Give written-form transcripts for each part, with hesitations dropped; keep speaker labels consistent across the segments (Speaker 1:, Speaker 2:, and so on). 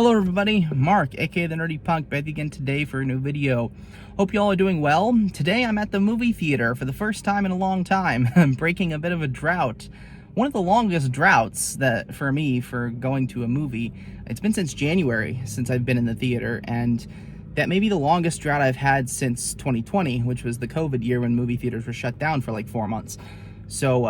Speaker 1: Hello everybody, Mark, aka the Nerdy Punk, back again today for a new video. Hope you all are doing well. Today I'm at the movie theater for the first time in a long time. I'm breaking a bit of a drought. One of the longest droughts that for me for going to a movie. It's been since January since I've been in the theater, and that may be the longest drought I've had since 2020, which was the COVID year when movie theaters were shut down for like 4 months. So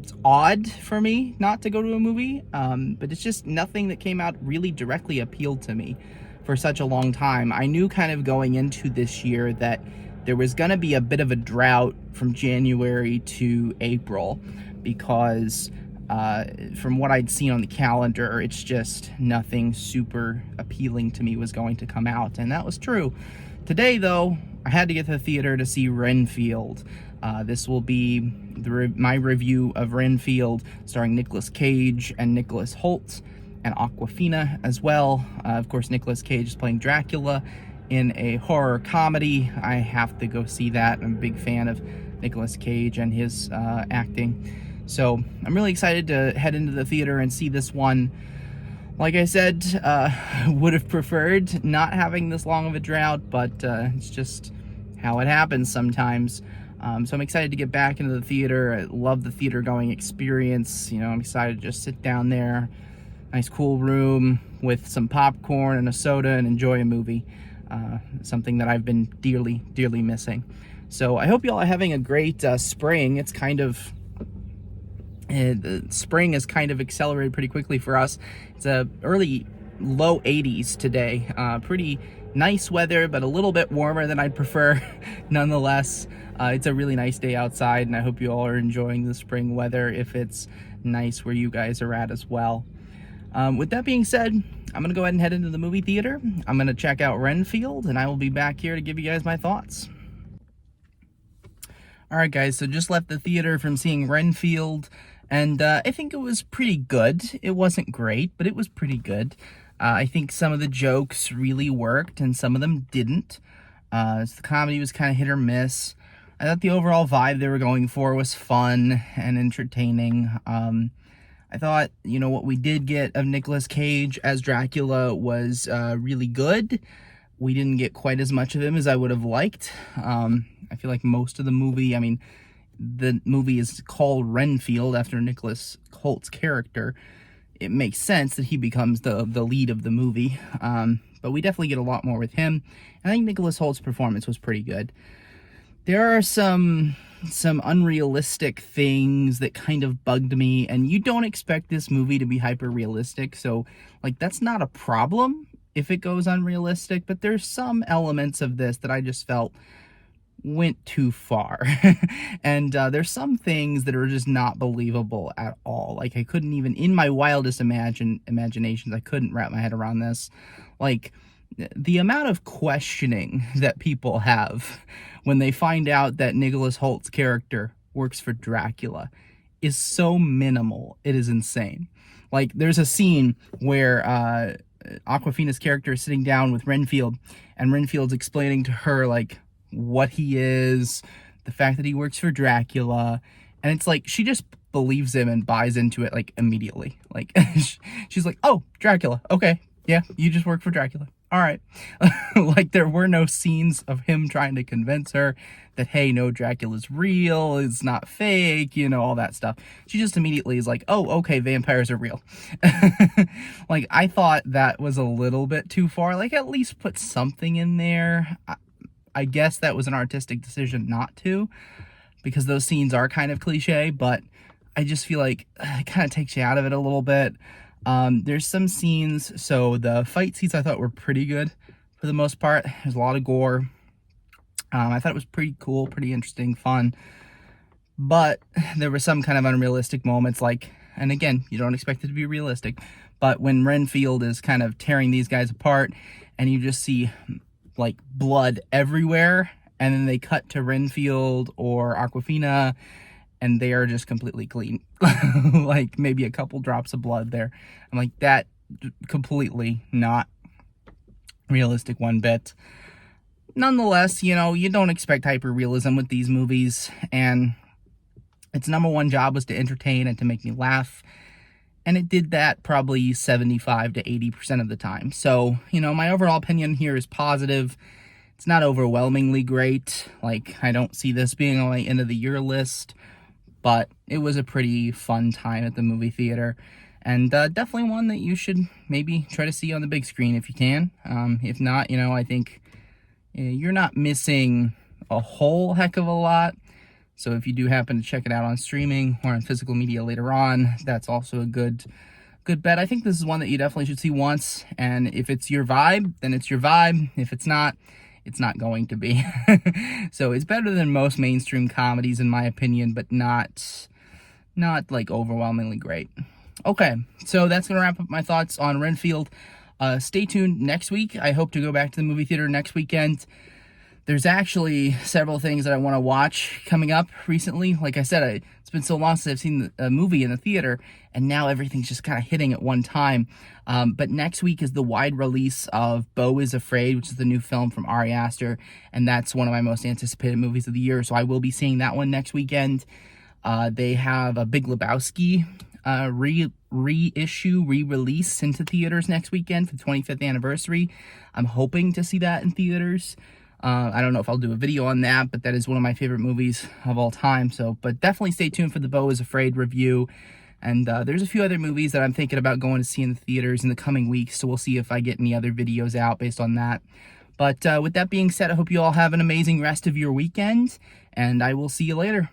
Speaker 1: it's odd for me not to go to a movie, but it's just nothing that came out really directly appealed to me for such a long time. I knew kind of going into this year that there was going to be a bit of a drought from January to April because from what I'd seen on the calendar, it's just nothing super appealing to me was going to come out, and that was true. Today, though, I had to get to the theater to see Renfield. This will be my review of Renfield, starring Nicolas Cage and Nicholas Hoult and Awkwafina as well. Of course, Nicolas Cage is playing Dracula in a horror comedy. I have to go see that. I'm a big fan of Nicolas Cage and his acting. So I'm really excited to head into the theater and see this one. Like I said, would have preferred not having this long of a drought, but it's just how it happens sometimes. So I'm excited to get back into the theater. I love the theater going experience. You know, I'm excited to just sit down there, nice cool room with some popcorn and a soda and enjoy a movie. Something that I've been dearly, dearly missing. So I hope you all are having a great spring. It's kind of... the spring has kind of accelerated pretty quickly for us. It's a early low 80s today. Pretty nice weather, but a little bit warmer than I'd prefer. Nonetheless, it's a really nice day outside, and I hope you all are enjoying the spring weather if it's nice where you guys are at as well. With that being said, I'm going to go ahead and head into the movie theater. I'm going to check out Renfield, and I will be back here to give you guys my thoughts. Alright guys, so just left the theater from seeing Renfield, and I think it was pretty good. It wasn't great, but it was pretty good. I think some of the jokes really worked, and some of them didn't. So the comedy was kind of hit or miss. I thought the overall vibe they were going for was fun and entertaining. I thought, you know, what we did get of Nicolas Cage as Dracula was really good. We didn't get quite as much of him as I would have liked. I feel like most of the movie, I mean, the movie is called Renfield after Nicholas Hoult's character. It makes sense that he becomes the lead of the movie, but we definitely get a lot more with him. And I think Nicholas Hoult's performance was pretty good. There are some unrealistic things that kind of bugged me, and you don't expect this movie to be hyper realistic, so like that's not a problem if it goes unrealistic, but there's some elements of this that I just felt went too far. And there's some things that are just not believable at all. Like I couldn't even, in my wildest imaginations, I couldn't wrap my head around this. Like the amount of questioning that people have when they find out that Nicholas Hoult's character works for Dracula is so minimal. It is insane. Like there's a scene where Awkwafina's character is sitting down with Renfield, and Renfield's explaining to her like what he is, the fact that he works for Dracula, and it's like she just believes him and buys into it like immediately. Like she's like, oh, Dracula, okay, yeah, you just work for Dracula, all right. Like there were no scenes of him trying to convince her that, hey, no, Dracula's real, it's not fake, you know, all that stuff. She just immediately is like, oh, okay, vampires are real. Like I thought that was a little bit too far. Like at least put something in there. I guess that was an artistic decision not to, because those scenes are kind of cliche, but I just feel like it kind of takes you out of it a little bit. There's some scenes, so the fight scenes I thought were pretty good for the most part. There's a lot of gore. I thought it was pretty cool, pretty interesting, fun, but there were some kind of unrealistic moments, like, and again, you don't expect it to be realistic, but when Renfield is kind of tearing these guys apart, and you just see like blood everywhere, and then they cut to Renfield or Awkwafina, and they are just completely clean. Like maybe a couple drops of blood there. I'm like, that completely not realistic one bit. Nonetheless, you know, you don't expect hyper-realism with these movies, and its number one job was to entertain and to make me laugh. and it did that probably 75 to 80% of the time. So, my overall opinion here is positive. It's not overwhelmingly great. Like, I don't see this being on my end of the year list, but it was a pretty fun time at the movie theater, and definitely one that you should maybe try to see on the big screen if you can. If not, I think you're not missing a whole heck of a lot. So if you do happen to check it out on streaming or on physical media later on, that's also a good bet. I think this is one that you definitely should see once, and if it's your vibe, then it's your vibe. If it's not going to be. So it's better than most mainstream comedies in my opinion, but not like overwhelmingly great. Okay, so that's gonna wrap up my thoughts on Renfield. Stay tuned next week. I hope to go back to the movie theater next weekend. There's actually several things that I want to watch coming up recently. Like I said, it's been so long since I've seen a movie in the theater, and now everything's just kind of hitting at one time. But next week is the wide release of Beau is Afraid, which is the new film from Ari Aster, and that's one of my most anticipated movies of the year, so I will be seeing that one next weekend. They have a Big Lebowski re-release into theaters next weekend for the 25th anniversary. I'm hoping to see that in theaters. I don't know if I'll do a video on that, but that is one of my favorite movies of all time. But definitely stay tuned for the Beau is Afraid review. And there's a few other movies that I'm thinking about going to see in the theaters in the coming weeks, so we'll see if I get any other videos out based on that. But with that being said, I hope you all have an amazing rest of your weekend, and I will see you later.